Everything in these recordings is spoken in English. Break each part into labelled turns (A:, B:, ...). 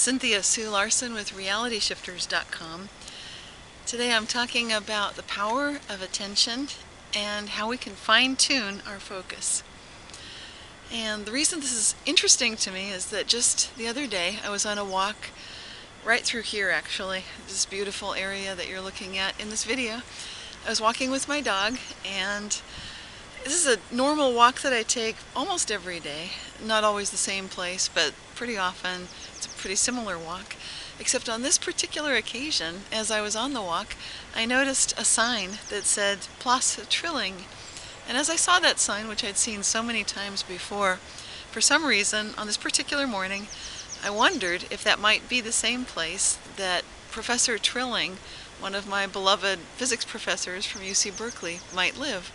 A: Cynthia Sue Larson with RealityShifters.com. Today I'm talking about the power of attention and how we can fine-tune our focus. And the reason this is interesting to me is that just the other day I was on a walk right through here, actually, this beautiful area that you're looking at in this video. I was walking with my dog, and this is a normal walk that I take almost every day. Not always the same place, but pretty often it's a pretty similar walk. Except on this particular occasion, as I was on the walk, I noticed a sign that said Place Trilling. And as I saw that sign, which I'd seen so many times before, for some reason, on this particular morning, I wondered if that might be the same place that Professor Trilling, one of my beloved physics professors from UC Berkeley, might live.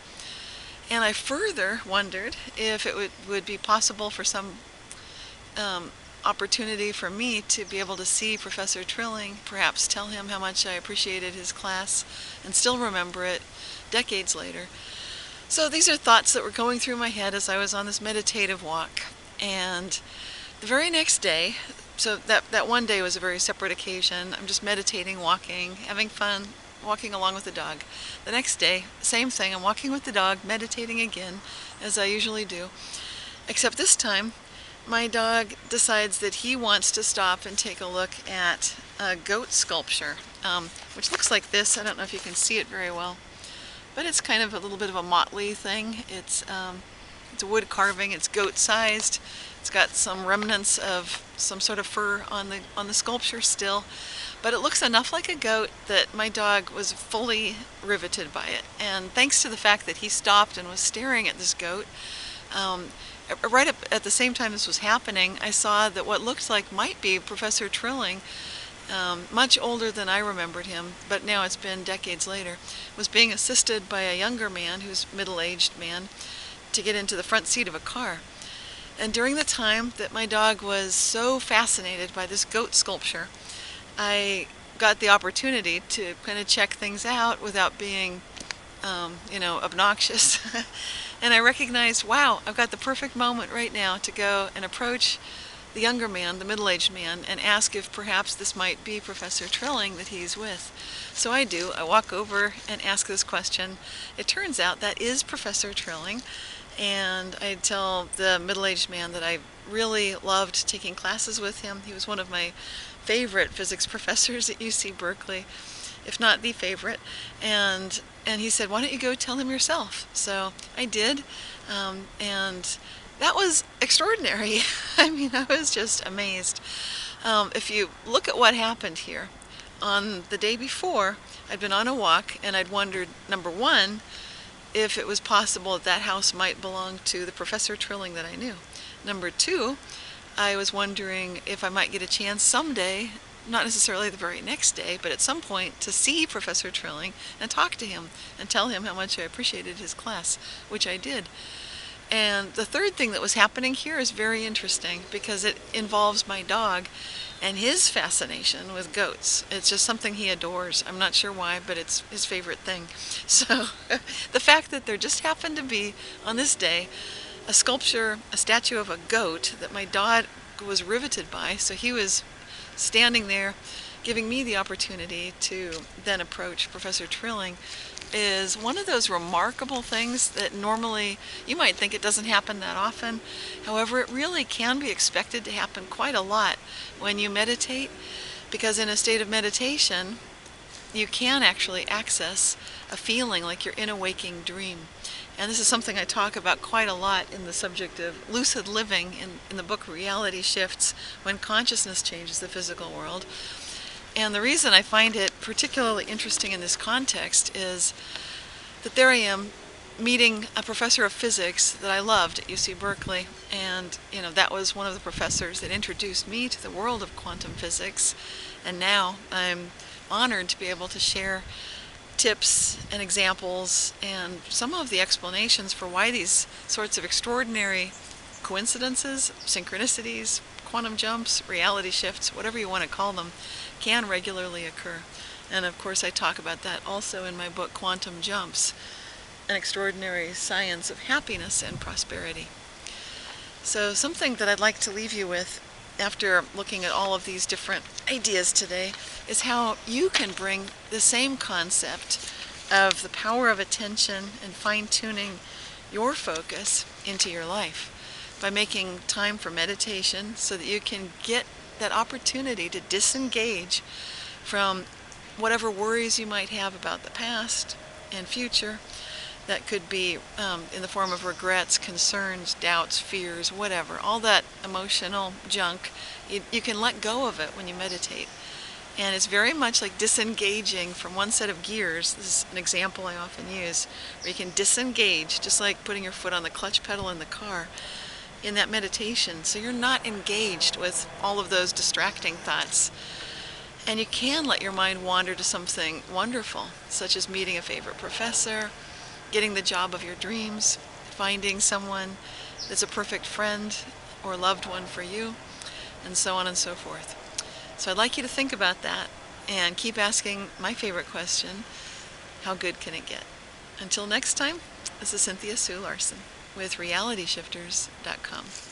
A: And I further wondered if it would be possible for some opportunity for me to be able to see Professor Trilling, perhaps tell him how much I appreciated his class and still remember it decades later. So these are thoughts that were going through my head as I was on this meditative walk. And the very next day, so that one day was a very separate occasion. I'm just meditating, walking, having fun, walking along with the dog. The next day, same thing, I'm walking with the dog, meditating again, as I usually do. Except this time, my dog decides that he wants to stop and take a look at a goat sculpture, which looks like this. I don't know if you can see it very well, but it's kind of a little bit of a motley thing. It's a wood carving, it's goat-sized. It's got some remnants of some sort of fur on the sculpture still, but it looks enough like a goat that my dog was fully riveted by it. And thanks to the fact that he stopped and was staring at this goat, right at the same time this was happening, I saw that what looked like might be Professor Trilling, much older than I remembered him, but now it's been decades later, was being assisted by a younger man, who's a middle-aged man, to get into the front seat of a car. And during the time that my dog was so fascinated by this goat sculpture, I got the opportunity to kind of check things out without being, obnoxious. And I recognized, wow, I've got the perfect moment right now to go and approach the younger man, the middle-aged man, and ask if perhaps this might be Professor Trilling that he's with. So I do. I walk over and ask this question. It turns out that is Professor Trilling. And I tell the middle-aged man that I really loved taking classes with him. He was one of my favorite physics professors at UC Berkeley, if not the favorite. And he said, why don't you go tell him yourself? So I did, and that was extraordinary. I mean, I was just amazed. If you look at what happened here, on the day before, I'd been on a walk and I'd wondered, number one, if it was possible that house might belong to the Professor Trilling that I knew. Number two, I was wondering if I might get a chance someday, not necessarily the very next day, but at some point to see Professor Trilling and talk to him and tell him how much I appreciated his class, which I did. And the third thing that was happening here is very interesting because it involves my dog and his fascination with goats. It's just something he adores. I'm not sure why, but it's his favorite thing. So the fact that there just happened to be, on this day, a sculpture, a statue of a goat that my dog was riveted by, so he was standing there giving me the opportunity to then approach Professor Trilling, is one of those remarkable things that normally you might think it doesn't happen that often. However, it really can be expected to happen quite a lot when you meditate, because in a state of meditation you can actually access a feeling like you're in a waking dream. And this is something I talk about quite a lot in the subject of lucid living in the book Reality Shifts, when consciousness changes the physical world. And the reason I find it particularly interesting in this context is that there I am meeting a professor of physics that I loved at UC Berkeley, and that was one of the professors that introduced me to the world of quantum physics. And now I'm honored to be able to share tips and examples and some of the explanations for why these sorts of extraordinary coincidences, synchronicities, quantum jumps, reality shifts, whatever you want to call them, can regularly occur. And of course I talk about that also in my book Quantum Jumps, An Extraordinary Science of Happiness and Prosperity. So something that I'd like to leave you with after looking at all of these different ideas today, is how you can bring the same concept of the power of attention and fine-tuning your focus into your life by making time for meditation so that you can get that opportunity to disengage from whatever worries you might have about the past and future. That could be in the form of regrets, concerns, doubts, fears, whatever. All that emotional junk, you can let go of it when you meditate. And it's very much like disengaging from one set of gears. This is an example I often use, where you can disengage, just like putting your foot on the clutch pedal in the car, in that meditation. So you're not engaged with all of those distracting thoughts. And you can let your mind wander to something wonderful, such as meeting a favorite professor, getting the job of your dreams, finding someone that's a perfect friend or loved one for you, and so on and so forth. So I'd like you to think about that and keep asking my favorite question, how good can it get? Until next time, this is Cynthia Sue Larson with RealityShifters.com.